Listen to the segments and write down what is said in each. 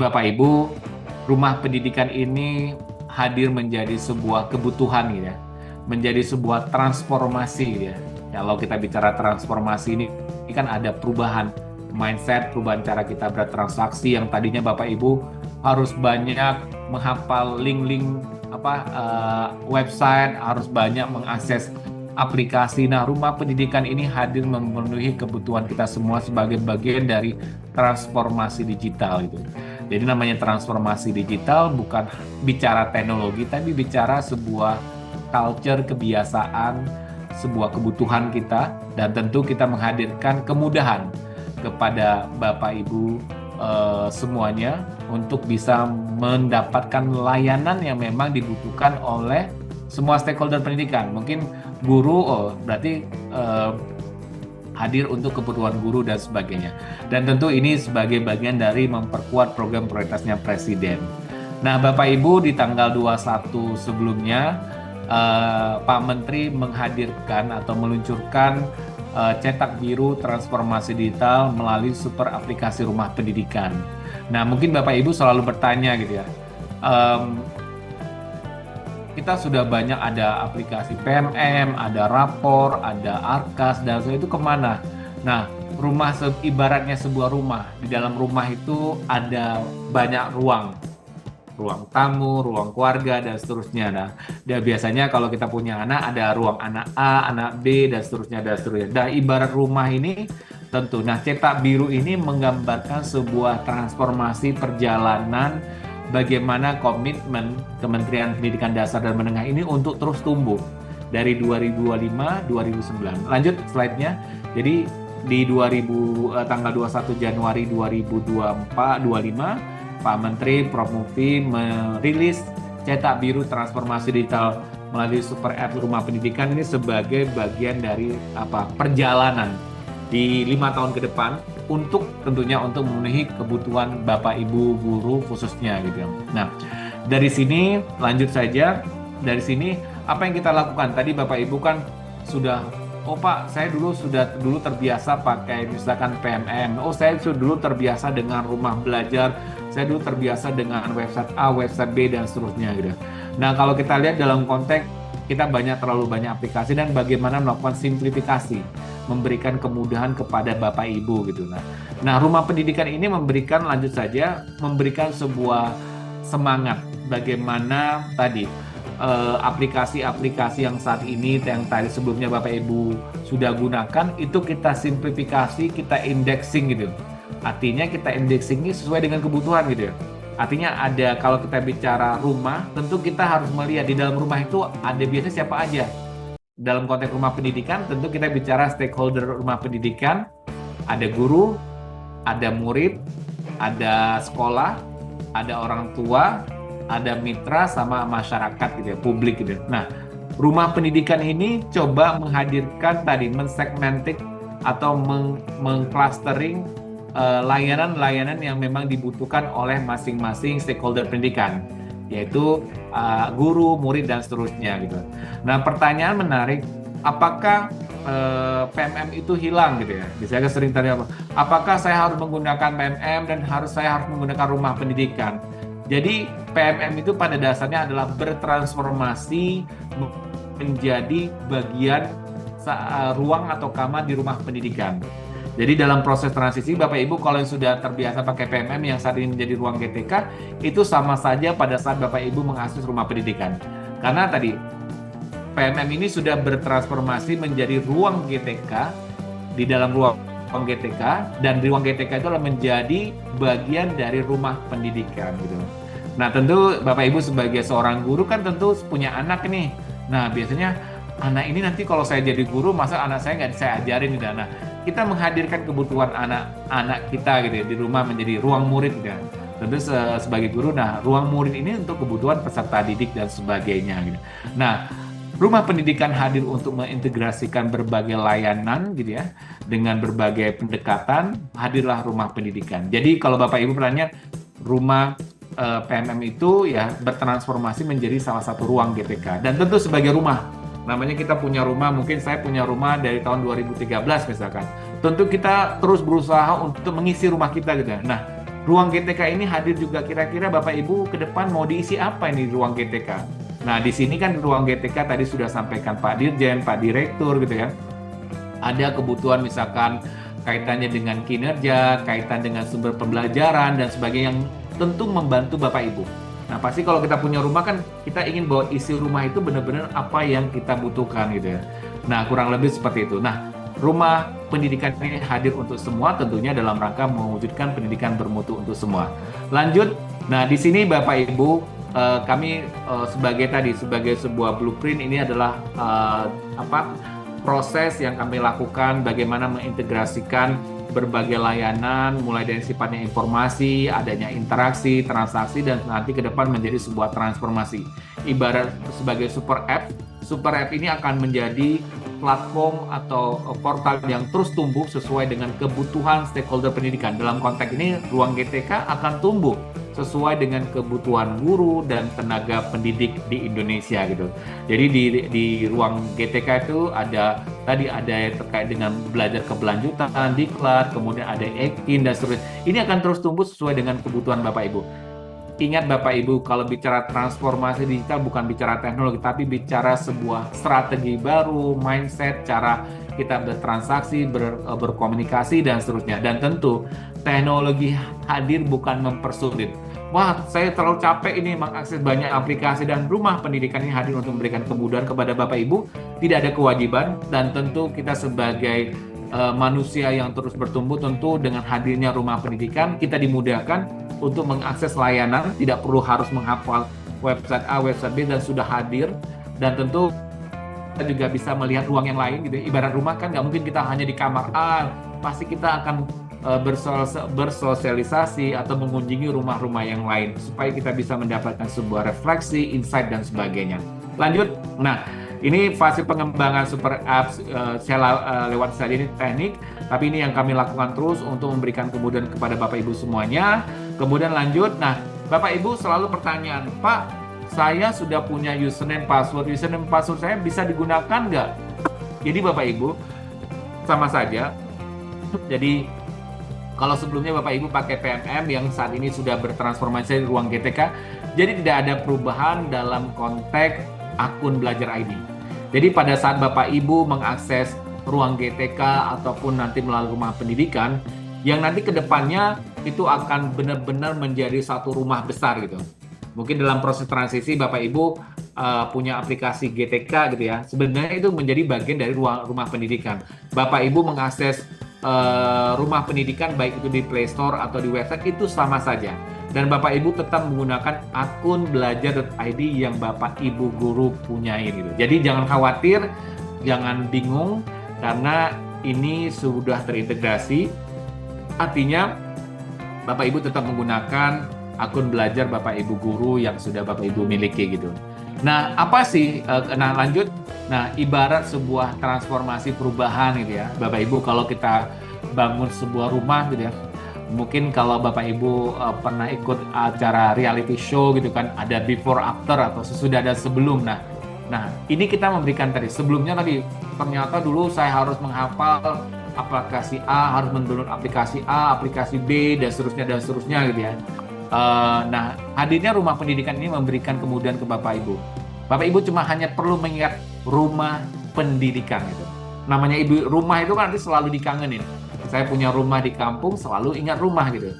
Bapak Ibu, rumah pendidikan ini hadir menjadi sebuah kebutuhan gitu ya, menjadi sebuah transformasi gitu ya. Kalau kita bicara transformasi ini kan ada perubahan mindset, perubahan cara kita bertransaksi yang tadinya Bapak Ibu harus banyak menghafal link-link website, harus banyak mengakses aplikasi. Nah, rumah pendidikan ini hadir memenuhi kebutuhan kita semua sebagai bagian dari transformasi digital itu. Jadi namanya transformasi digital bukan bicara teknologi, tapi bicara sebuah culture, kebiasaan, sebuah kebutuhan kita, dan tentu kita menghadirkan kemudahan kepada Bapak Ibu semuanya untuk bisa mendapatkan layanan yang memang dibutuhkan oleh semua stakeholder pendidikan. Mungkin guru, berarti hadir untuk kebutuhan guru dan sebagainya. Dan tentu ini sebagai bagian dari memperkuat program prioritasnya Presiden. Nah, Bapak Ibu, di tanggal 21 sebelumnya, Pak Menteri menghadirkan atau meluncurkan cetak biru transformasi digital melalui super aplikasi rumah pendidikan. Nah, mungkin Bapak Ibu selalu bertanya gitu ya, kita sudah banyak ada aplikasi PMM, ada rapor, ada Arkas, dan sebagainya, itu kemana? Nah, rumah ibaratnya sebuah rumah. Di dalam rumah itu ada banyak ruang tamu, ruang keluarga, dan seterusnya. Nah, dan biasanya kalau kita punya anak, ada ruang anak A, anak B, dan seterusnya, dan seterusnya. Nah, ibarat rumah ini tentu. Nah, cetak biru ini menggambarkan sebuah transformasi perjalanan bagaimana komitmen Kementerian Pendidikan Dasar dan Menengah ini untuk terus tumbuh dari 2025-2009. Lanjut slide-nya. Jadi di tanggal 21 Januari 2024-25 Pak Menteri Prof. Mufti merilis cetak biru transformasi digital melalui super app rumah pendidikan ini sebagai bagian dari perjalanan di 5 tahun ke depan untuk tentunya untuk memenuhi kebutuhan Bapak Ibu guru khususnya gitu. Nah, dari sini lanjut saja. Dari sini apa yang kita lakukan? Tadi Bapak Ibu kan sudah, oh Pak, saya dulu terbiasa pakai misalkan PMM. Oh, saya dulu terbiasa dengan rumah belajar. Saya dulu terbiasa dengan website A, website B, dan seterusnya gitu. Nah, kalau kita lihat dalam konteks kita terlalu banyak aplikasi dan bagaimana melakukan simplifikasi, memberikan kemudahan kepada Bapak Ibu gitu. Nah, rumah pendidikan ini memberikan sebuah semangat bagaimana tadi aplikasi-aplikasi yang saat ini yang tadi sebelumnya Bapak Ibu sudah gunakan itu kita simplifikasi, kita indexing gitu. Artinya kita indexing ini sesuai dengan kebutuhan gitu ya. Artinya kalau kita bicara rumah, tentu kita harus melihat di dalam rumah itu ada biasanya siapa aja. Dalam konteks rumah pendidikan, tentu kita bicara stakeholder rumah pendidikan, ada guru, ada murid, ada sekolah, ada orang tua, ada mitra, sama masyarakat gitu ya, publik gitu. Nah, rumah pendidikan ini coba menghadirkan tadi, mensegmentik atau mengclustering layanan-layanan yang memang dibutuhkan oleh masing-masing stakeholder pendidikan, yaitu guru, murid, dan seterusnya gitu. Nah, pertanyaan menarik, apakah PMM itu hilang gitu ya? Misalnya sering tanya, apakah saya harus menggunakan PMM dan saya harus menggunakan rumah pendidikan? Jadi PMM itu pada dasarnya adalah bertransformasi menjadi bagian ruang atau kamar di rumah pendidikan. Jadi dalam proses transisi, Bapak Ibu kalau yang sudah terbiasa pakai PMM yang saat ini menjadi ruang GTK, itu sama saja pada saat Bapak Ibu mengakses rumah pendidikan. Karena tadi PMM ini sudah bertransformasi menjadi ruang GTK di dalam ruang GTK, dan di ruang GTK itu adalah menjadi bagian dari rumah pendidikan gitu. Nah, tentu Bapak Ibu sebagai seorang guru kan tentu punya anak nih. Nah, biasanya anak ini nanti kalau saya jadi guru, masa anak saya nggak saya ajarin gitu. Nah, kita menghadirkan kebutuhan anak-anak kita gitu ya, di rumah menjadi ruang murid gitu. Tentu sebagai guru, nah ruang murid ini untuk kebutuhan peserta didik dan sebagainya gitu. Nah, rumah pendidikan hadir untuk mengintegrasikan berbagai layanan gitu ya, dengan berbagai pendekatan, hadirlah rumah pendidikan. Jadi kalau Bapak Ibu bertanya, rumah PMM itu ya bertransformasi menjadi salah satu ruang GTK. Dan tentu sebagai rumah, namanya kita punya rumah, mungkin saya punya rumah dari tahun 2013 misalkan. Tentu kita terus berusaha untuk mengisi rumah kita gitu. Nah, ruang GTK ini hadir juga, kira-kira Bapak Ibu ke depan mau diisi apa ini ruang GTK? Nah, di sini kan ruang GTK tadi sudah sampaikan Pak Dirjen, Pak Direktur gitu ya. Ada kebutuhan misalkan kaitannya dengan kinerja, kaitan dengan sumber pembelajaran dan sebagainya yang tentu membantu Bapak Ibu. Nah, pasti kalau kita punya rumah kan kita ingin bahwa isi rumah itu benar-benar apa yang kita butuhkan gitu ya. Nah, kurang lebih seperti itu. Nah, rumah pendidikan ini hadir untuk semua, tentunya dalam rangka mewujudkan pendidikan bermutu untuk semua. Lanjut, nah di sini Bapak Ibu, kami sebagai sebuah blueprint ini adalah proses yang kami lakukan, bagaimana mengintegrasikan berbagai layanan, mulai dari sifatnya informasi, adanya interaksi, transaksi, dan nanti ke depan menjadi sebuah transformasi. Ibarat sebagai super app ini akan menjadi platform atau portal yang terus tumbuh sesuai dengan kebutuhan stakeholder pendidikan. Dalam konteks ini, ruang GTK akan tumbuh sesuai dengan kebutuhan guru dan tenaga pendidik di Indonesia gitu. Jadi di ruang GTK itu ada terkait dengan belajar keberlanjutan, diklat, kemudian ada EKIN dan seterusnya. Ini akan terus tumbuh sesuai dengan kebutuhan Bapak Ibu. Ingat Bapak Ibu, kalau bicara transformasi digital bukan bicara teknologi, tapi bicara sebuah strategi baru, mindset, cara kita bertransaksi, berkomunikasi, dan seterusnya. Dan tentu teknologi hadir bukan mempersulit. Wah, saya terlalu capek ini mengakses banyak aplikasi, dan rumah pendidikan ini hadir untuk memberikan kemudahan kepada Bapak Ibu. Tidak ada kewajiban, dan tentu kita sebagai manusia yang terus bertumbuh, tentu dengan hadirnya rumah pendidikan, kita dimudahkan untuk mengakses layanan, tidak perlu harus menghafal website A, website B, dan sudah hadir. Dan tentu kita juga bisa melihat ruang yang lain gitu. Ibarat rumah kan nggak mungkin kita hanya di kamar A, pasti kita akan bersosialisasi atau mengunjungi rumah-rumah yang lain supaya kita bisa mendapatkan sebuah refleksi, insight, dan sebagainya. Lanjut, nah ini fase pengembangan super apps, saya lewat saja ini teknik, tapi ini yang kami lakukan terus untuk memberikan kemudahan kepada Bapak Ibu semuanya. Kemudian lanjut, nah Bapak Ibu selalu pertanyaan, Pak, saya sudah punya username password saya bisa digunakan nggak? Jadi Bapak Ibu, sama saja. Jadi kalau sebelumnya Bapak Ibu pakai PMM yang saat ini sudah bertransformasi di ruang GTK, jadi tidak ada perubahan dalam konteks akun Belajar ID. Jadi pada saat Bapak Ibu mengakses ruang GTK ataupun nanti melalui rumah pendidikan, yang nanti ke depannya itu akan benar-benar menjadi satu rumah besar gitu. Mungkin dalam proses transisi Bapak Ibu punya aplikasi GTK gitu ya. Sebenarnya itu menjadi bagian dari rumah pendidikan. Bapak Ibu mengakses rumah pendidikan baik itu di Play Store atau di website itu sama saja. Dan Bapak Ibu tetap menggunakan akun belajar.id yang Bapak Ibu guru punyai gitu. Jadi jangan khawatir, jangan bingung karena ini sudah terintegrasi. Artinya Bapak Ibu tetap menggunakan akun belajar Bapak Ibu guru yang sudah Bapak Ibu miliki gitu. Nah, apa sih? Nah, lanjut. Nah, ibarat sebuah transformasi perubahan gitu ya. Bapak Ibu kalau kita bangun sebuah rumah gitu ya. Mungkin kalau Bapak Ibu pernah ikut acara reality show gitu kan, ada before after atau sesudah dan sebelum. Nah, ini kita memberikan tadi. Sebelumnya tadi ternyata dulu saya harus menghafal aplikasi A, harus mendownload aplikasi A, aplikasi B, dan seterusnya gitu ya. Nah, hadirnya rumah pendidikan ini memberikan kemudahan ke Bapak Ibu. Bapak Ibu cuma hanya perlu mengingat rumah pendidikan gitu. Namanya ibu rumah itu kan nanti selalu dikangenin. Saya punya rumah di kampung, selalu ingat rumah gitu.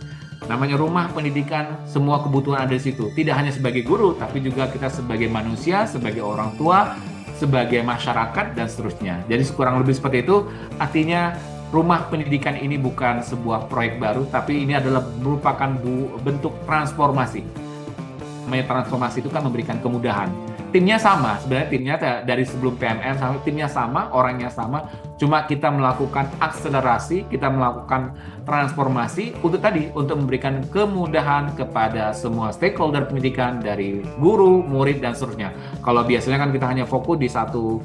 Namanya rumah pendidikan, semua kebutuhan ada di situ. Tidak hanya sebagai guru, tapi juga kita sebagai manusia, sebagai orang tua, sebagai masyarakat, dan seterusnya. Jadi kurang lebih seperti itu. Artinya rumah pendidikan ini bukan sebuah proyek baru, tapi ini adalah merupakan bentuk transformasi. Namanya transformasi itu kan memberikan kemudahan. Timnya sama, sebenarnya timnya dari sebelum PMM sampai timnya sama, orangnya sama, cuma kita melakukan akselerasi, kita melakukan transformasi untuk memberikan kemudahan kepada semua stakeholder pendidikan dari guru, murid, dan seterusnya. Kalau biasanya kan kita hanya fokus di satu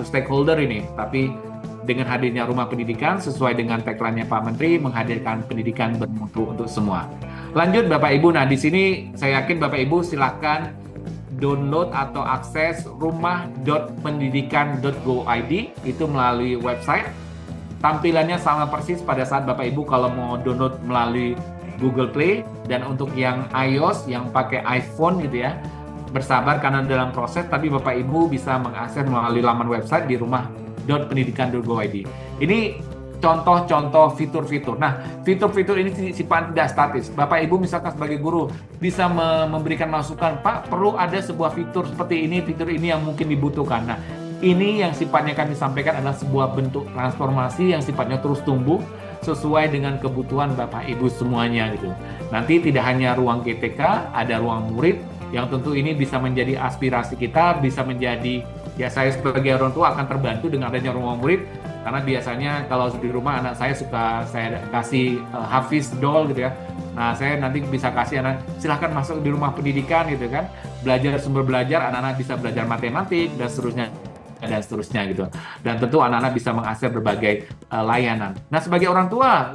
stakeholder ini, tapi dengan hadirnya rumah pendidikan sesuai dengan tagline-nya Pak Menteri, menghadirkan pendidikan bermutu untuk semua. Lanjut Bapak Ibu, nah di sini saya yakin Bapak Ibu silakan download atau akses rumah.pendidikan.go.id itu melalui website. Tampilannya sama persis pada saat Bapak Ibu kalau mau download melalui Google Play, dan untuk yang iOS yang pakai iPhone gitu ya, bersabar karena dalam proses, tapi Bapak Ibu bisa mengakses melalui laman website di rumah.pendidikan.go.id. Ini contoh-contoh fitur-fitur. Nah, fitur-fitur ini sifatnya tidak statis. Bapak Ibu misalkan sebagai guru bisa memberikan masukan, Pak, perlu ada sebuah fitur seperti ini, fitur ini yang mungkin dibutuhkan. Nah, ini yang sifatnya kami sampaikan adalah sebuah bentuk transformasi yang sifatnya terus tumbuh sesuai dengan kebutuhan Bapak Ibu semuanya gitu. Nanti tidak hanya ruang GTK, ada ruang murid yang tentu ini bisa menjadi aspirasi kita, bisa menjadi, ya saya sebagai orang tua akan terbantu dengan adanya ruang murid, karena biasanya kalau di rumah anak saya suka saya kasih Hafiz doll gitu ya. Nah, saya nanti bisa kasih anak, silahkan masuk di rumah pendidikan gitu kan, belajar sumber belajar, anak-anak bisa belajar matematik dan seterusnya gitu. Dan tentu anak-anak bisa mengakses berbagai layanan. Nah, sebagai orang tua,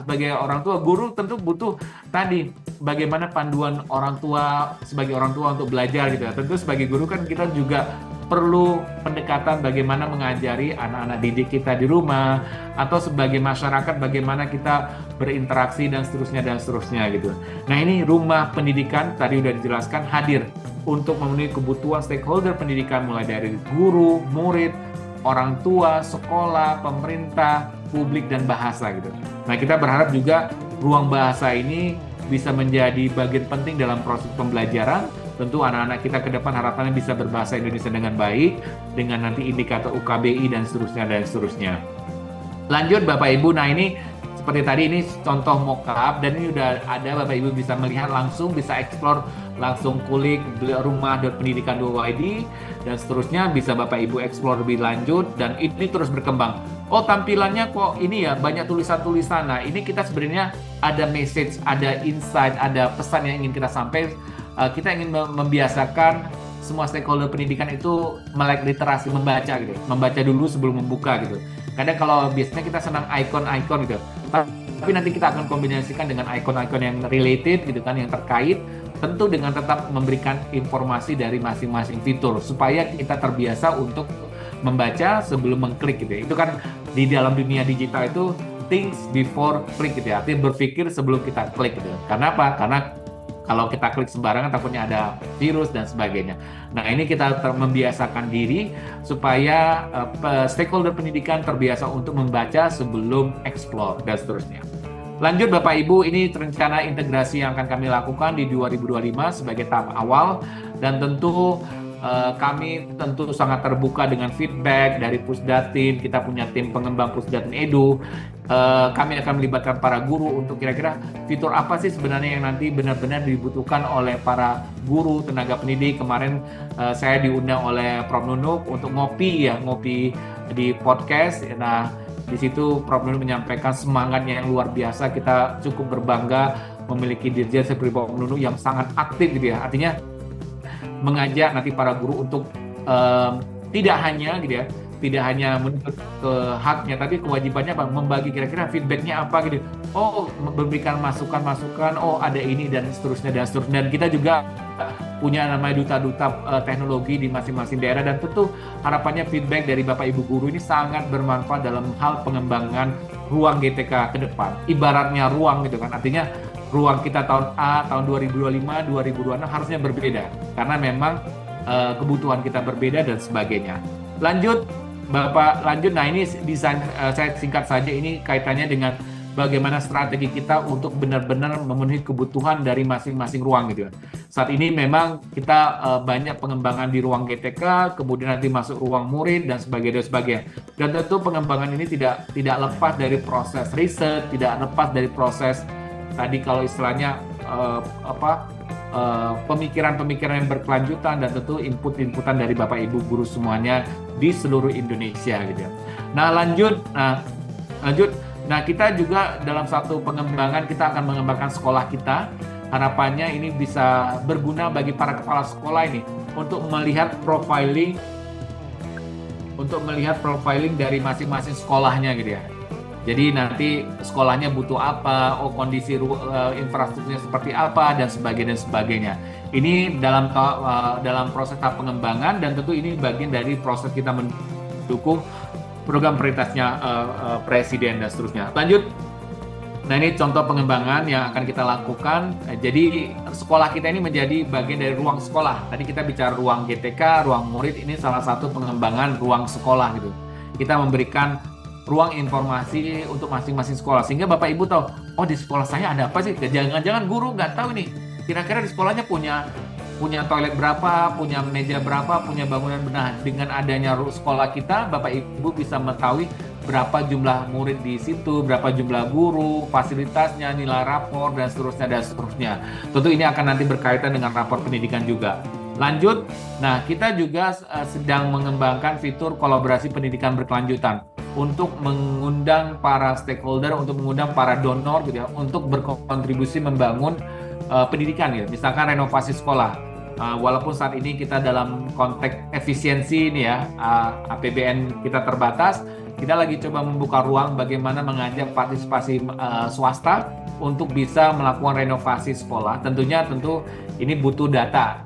guru tentu butuh tadi bagaimana panduan orang tua sebagai orang tua untuk belajar gitu ya. Tentu sebagai guru kan kita juga perlu pendekatan bagaimana mengajari anak-anak didik kita di rumah, atau sebagai masyarakat bagaimana kita berinteraksi dan seterusnya gitu. Nah, ini rumah pendidikan tadi udah dijelaskan hadir untuk memenuhi kebutuhan stakeholder pendidikan mulai dari guru, murid, orang tua, sekolah, pemerintah, publik, dan bahasa gitu. Nah, kita berharap juga ruang bahasa ini bisa menjadi bagian penting dalam proses pembelajaran. Tentu anak-anak kita ke depan harapannya bisa berbahasa Indonesia dengan baik, dengan nanti indikator UKBI dan seterusnya. Lanjut Bapak Ibu, nah ini seperti tadi ini contoh mockup, dan ini udah ada Bapak Ibu bisa melihat langsung, bisa explore langsung, kulik rumah.pendidikan.go.id dan seterusnya, bisa Bapak Ibu explore lebih lanjut, dan ini terus berkembang. Oh, tampilannya kok ini ya banyak tulisan-tulisan. Nah, ini kita sebenarnya ada message, ada insight, ada pesan yang ingin kita sampaikan. Kita ingin membiasakan semua stakeholder pendidikan itu melek literasi membaca gitu. Membaca dulu sebelum membuka gitu. Kadang kalau biasanya kita senang ikon-ikon gitu. Tapi nanti kita akan kombinasikan dengan ikon-ikon yang related gitu kan, yang terkait, tentu dengan tetap memberikan informasi dari masing-masing fitur supaya kita terbiasa untuk membaca sebelum mengklik gitu ya. Itu kan di dalam dunia digital itu things before click gitu ya. Artinya berpikir sebelum kita klik gitu. Karena apa? Karena kalau kita klik sembarangan takutnya ada virus dan sebagainya. Nah, ini kita membiasakan diri supaya stakeholder pendidikan terbiasa untuk membaca sebelum explore dan seterusnya. Lanjut Bapak Ibu, ini rencana integrasi yang akan kami lakukan di 2025 sebagai tahap awal, dan tentu kami tentu sangat terbuka dengan feedback dari Pusdatin. Kita punya tim pengembang Pusdatin Edu. Kami akan melibatkan para guru untuk kira-kira fitur apa sih sebenarnya yang nanti benar-benar dibutuhkan oleh para guru, tenaga pendidik. Kemarin saya diundang oleh Prof. Nunuk untuk ngopi di podcast. Nah, di situ Prof. Nunuk menyampaikan semangatnya yang luar biasa. Kita cukup berbangga memiliki dirjen seperti Prof. Nunuk yang sangat aktif gitu ya. Artinya mengajak nanti para guru untuk tidak hanya menuntut ke haknya, tapi kewajibannya apa? Membagi kira-kira feedbacknya apa gitu. Oh, memberikan masukan-masukan, oh ada ini dan seterusnya. Dan kita juga punya namanya duta-duta teknologi di masing-masing daerah, dan tentu harapannya feedback dari Bapak Ibu guru ini sangat bermanfaat dalam hal pengembangan ruang GTK ke depan. Ibaratnya ruang gitu kan, artinya ruang kita tahun A, tahun 2025, 2026 harusnya berbeda. Karena memang kebutuhan kita berbeda dan sebagainya. Lanjut, Bapak, lanjut. Nah, ini desain, saya singkat saja, ini kaitannya dengan bagaimana strategi kita untuk benar-benar memenuhi kebutuhan dari masing-masing ruang gitu. Saat ini memang kita banyak pengembangan di ruang GTK, kemudian nanti masuk ruang murid dan sebagainya. Dan tentu pengembangan ini tidak lepas dari proses riset, tidak lepas dari proses tadi kalau istilahnya pemikiran-pemikiran yang berkelanjutan, dan tentu input-inputan dari Bapak Ibu guru semuanya di seluruh Indonesia gitu ya. Nah, lanjut. Nah, kita juga dalam satu pengembangan kita akan mengembangkan sekolah kita. Harapannya ini bisa berguna bagi para kepala sekolah ini untuk melihat profiling dari masing-masing sekolahnya gitu ya. Jadi nanti sekolahnya butuh apa, kondisi infrastrukturnya seperti apa, dan sebagainya. Ini dalam proses tahap pengembangan, dan tentu ini bagian dari proses kita mendukung program prioritasnya Presiden dan seterusnya. Lanjut. Nah, ini contoh pengembangan yang akan kita lakukan. Jadi, sekolah kita ini menjadi bagian dari ruang sekolah. Tadi kita bicara ruang GTK, ruang murid, ini salah satu pengembangan ruang sekolah gitu. Kita memberikan ruang informasi untuk masing-masing sekolah. Sehingga Bapak Ibu tahu, oh di sekolah saya ada apa sih? Jangan-jangan guru nggak tahu nih. Kira-kira di sekolahnya punya toilet berapa, punya meja berapa, punya bangunan benar. Dengan adanya sekolah kita, Bapak Ibu bisa mengetahui berapa jumlah murid di situ, berapa jumlah guru, fasilitasnya, nilai rapor, dan seterusnya, dan seterusnya. Tentu ini akan nanti berkaitan dengan rapor pendidikan juga. Lanjut, nah kita juga sedang mengembangkan fitur kolaborasi pendidikan berkelanjutan untuk mengundang para stakeholder, untuk mengundang para donor gitu ya, untuk berkontribusi membangun pendidikan ya, misalkan renovasi sekolah. Walaupun saat ini kita dalam konteks efisiensi ini ya, APBN kita terbatas, kita lagi coba membuka ruang bagaimana mengajak partisipasi swasta untuk bisa melakukan renovasi sekolah. Tentu ini butuh data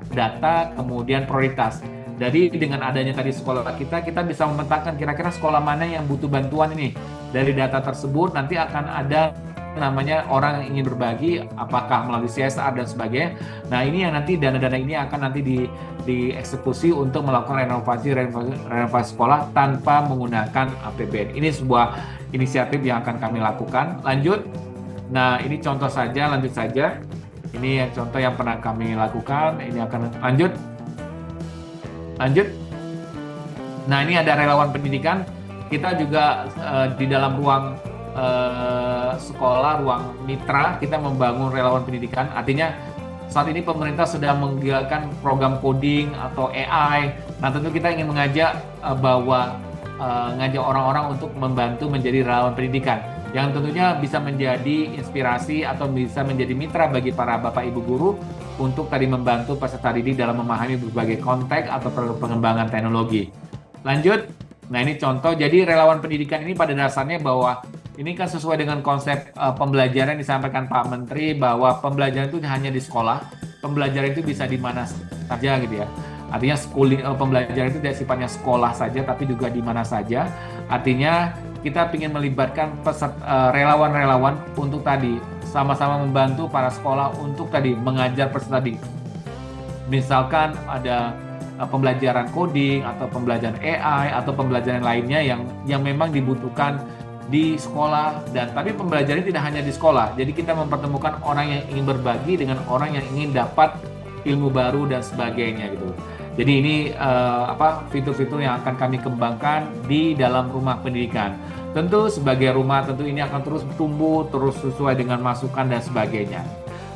kemudian prioritas. Jadi dengan adanya tadi sekolah kita bisa memetakan kira-kira sekolah mana yang butuh bantuan ini. Dari data tersebut nanti akan ada namanya orang yang ingin berbagi, apakah melalui CSR dan sebagainya. Nah ini yang nanti dana-dana ini akan nanti dieksekusi untuk melakukan renovasi sekolah tanpa menggunakan APBN. Ini sebuah inisiatif yang akan kami lakukan. Lanjut. Nah ini contoh saja, lanjut saja. Ini contoh yang pernah kami lakukan. Ini akan lanjut. Nah ini ada relawan pendidikan. Kita juga di dalam ruang sekolah, ruang mitra, kita membangun relawan pendidikan. Artinya saat ini pemerintah sedang menggiatkan program coding atau AI. Nah tentu kita ingin mengajak ngajak orang-orang untuk membantu menjadi relawan pendidikan yang tentunya bisa menjadi inspirasi atau bisa menjadi mitra bagi para bapak ibu guru untuk tadi membantu peserta didik dalam memahami berbagai konteks atau pengembangan teknologi. Lanjut, nah ini contoh. Jadi relawan pendidikan ini pada dasarnya bahwa ini kan sesuai dengan konsep pembelajaran yang disampaikan Pak Menteri, bahwa pembelajaran itu hanya di sekolah, pembelajaran itu bisa di mana saja gitu ya. Artinya pembelajaran itu tidak sifatnya sekolah saja, tapi juga di mana saja. Artinya kita ingin melibatkan relawan-relawan untuk tadi sama-sama membantu para sekolah untuk tadi mengajar peserta didik. Misalkan ada pembelajaran coding atau pembelajaran AI atau pembelajaran lainnya yang memang dibutuhkan di sekolah. Dan tapi pembelajaran tidak hanya di sekolah. Jadi kita mempertemukan orang yang ingin berbagi dengan orang yang ingin dapat ilmu baru dan sebagainya gitu. Jadi ini fitur-fitur yang akan kami kembangkan di dalam rumah pendidikan. Tentu sebagai rumah tentu ini akan terus tumbuh, terus sesuai dengan masukan dan sebagainya.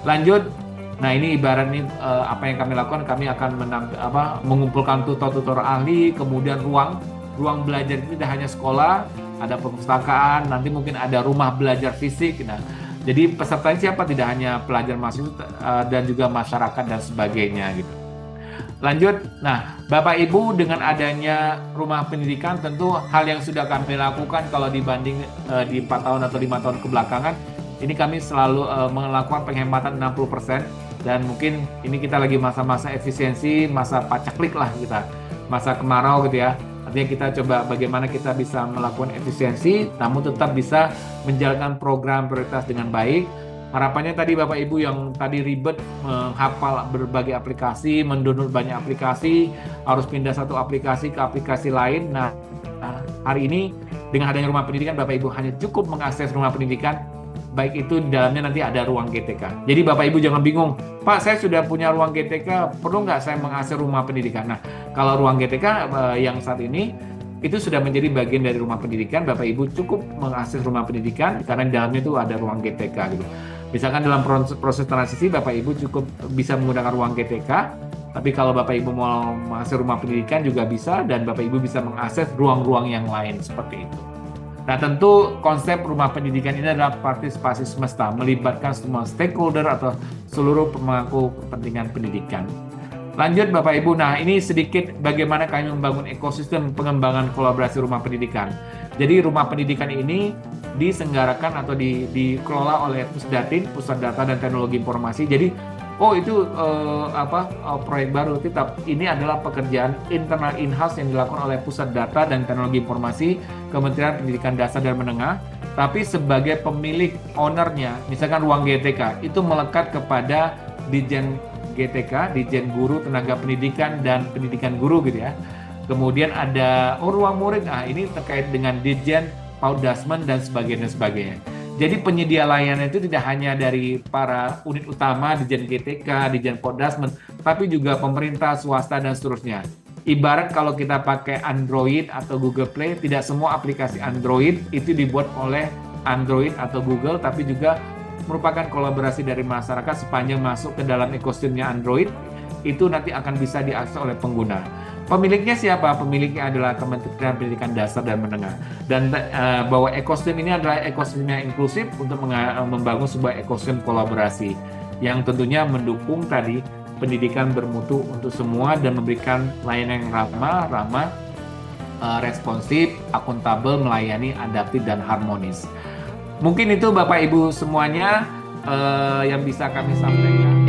Lanjut. Nah ini ibarat ini apa yang kami lakukan, kami akan mengumpulkan tutor-tutor ahli, kemudian ruang belajar itu tidak hanya sekolah, ada perpustakaan, nanti mungkin ada rumah belajar fisik. Nah, jadi pesertanya siapa? Tidak hanya pelajar mahasiswa dan juga masyarakat dan sebagainya gitu. Lanjut. Nah, Bapak Ibu, dengan adanya rumah pendidikan tentu hal yang sudah kami lakukan kalau dibanding di 4 tahun atau 5 tahun kebelakangan, ini kami selalu melakukan penghematan 60%, dan mungkin ini kita lagi masa-masa efisiensi, masa pacaklik lah kita, masa kemarau gitu ya. Artinya kita coba bagaimana kita bisa melakukan efisiensi, namun tetap bisa menjalankan program prioritas dengan baik. Harapannya tadi Bapak Ibu yang tadi ribet menghafal berbagai aplikasi, mendownload banyak aplikasi, harus pindah satu aplikasi ke aplikasi lain. Nah, hari ini dengan adanya rumah pendidikan, Bapak Ibu hanya cukup mengakses rumah pendidikan, baik itu di dalamnya nanti ada ruang GTK. Jadi Bapak Ibu jangan bingung, Pak saya sudah punya ruang GTK, perlu nggak saya mengakses rumah pendidikan? Nah, kalau ruang GTK yang saat ini itu sudah menjadi bagian dari rumah pendidikan, Bapak Ibu cukup mengakses rumah pendidikan karena di dalamnya itu ada ruang GTK gitu. Misalkan dalam proses transisi Bapak Ibu cukup bisa menggunakan ruang GTK, tapi kalau Bapak Ibu mau mengakses rumah pendidikan juga bisa, dan Bapak Ibu bisa mengakses ruang-ruang yang lain seperti itu. Nah tentu konsep rumah pendidikan ini adalah partisipasi semesta, melibatkan semua stakeholder atau seluruh pemangku kepentingan pendidikan. Lanjut Bapak Ibu, nah ini sedikit bagaimana kami membangun ekosistem pengembangan kolaborasi rumah pendidikan. Jadi rumah pendidikan ini diselenggarakan atau dikelola oleh Pusdatin, Pusat Data dan Teknologi Informasi. Jadi Oh itu proyek baru, tetap ini adalah pekerjaan internal in-house yang dilakukan oleh Pusat Data dan Teknologi Informasi Kementerian Pendidikan Dasar dan Menengah. Tapi sebagai pemilik ownernya, misalkan ruang GTK itu melekat kepada Ditjen GTK, Ditjen Guru Tenaga Pendidikan dan Pendidikan Guru gitu ya. Kemudian ada ruang murid, ini terkait dengan Ditjen Paudasmen dan sebagainya dan sebagainya. Jadi penyedia layanan itu tidak hanya dari para unit utama, Ditjen GTK, Ditjen Paudasmen, tapi juga pemerintah, swasta, dan seterusnya. Ibarat kalau kita pakai Android atau Google Play, tidak semua aplikasi Android itu dibuat oleh Android atau Google, tapi juga merupakan kolaborasi dari masyarakat sepanjang masuk ke dalam ekosistemnya Android, itu nanti akan bisa diakses oleh pengguna. Pemiliknya siapa? Pemiliknya adalah Kementerian Pendidikan Dasar dan Menengah. Dan bahwa ekosistem ini adalah ekosistem yang inklusif untuk membangun sebuah ekosistem kolaborasi yang tentunya mendukung tadi pendidikan bermutu untuk semua dan memberikan layanan yang ramah, responsif, akuntabel, melayani, adaptif, dan harmonis. Mungkin itu Bapak Ibu semuanya yang bisa kami sampaikan.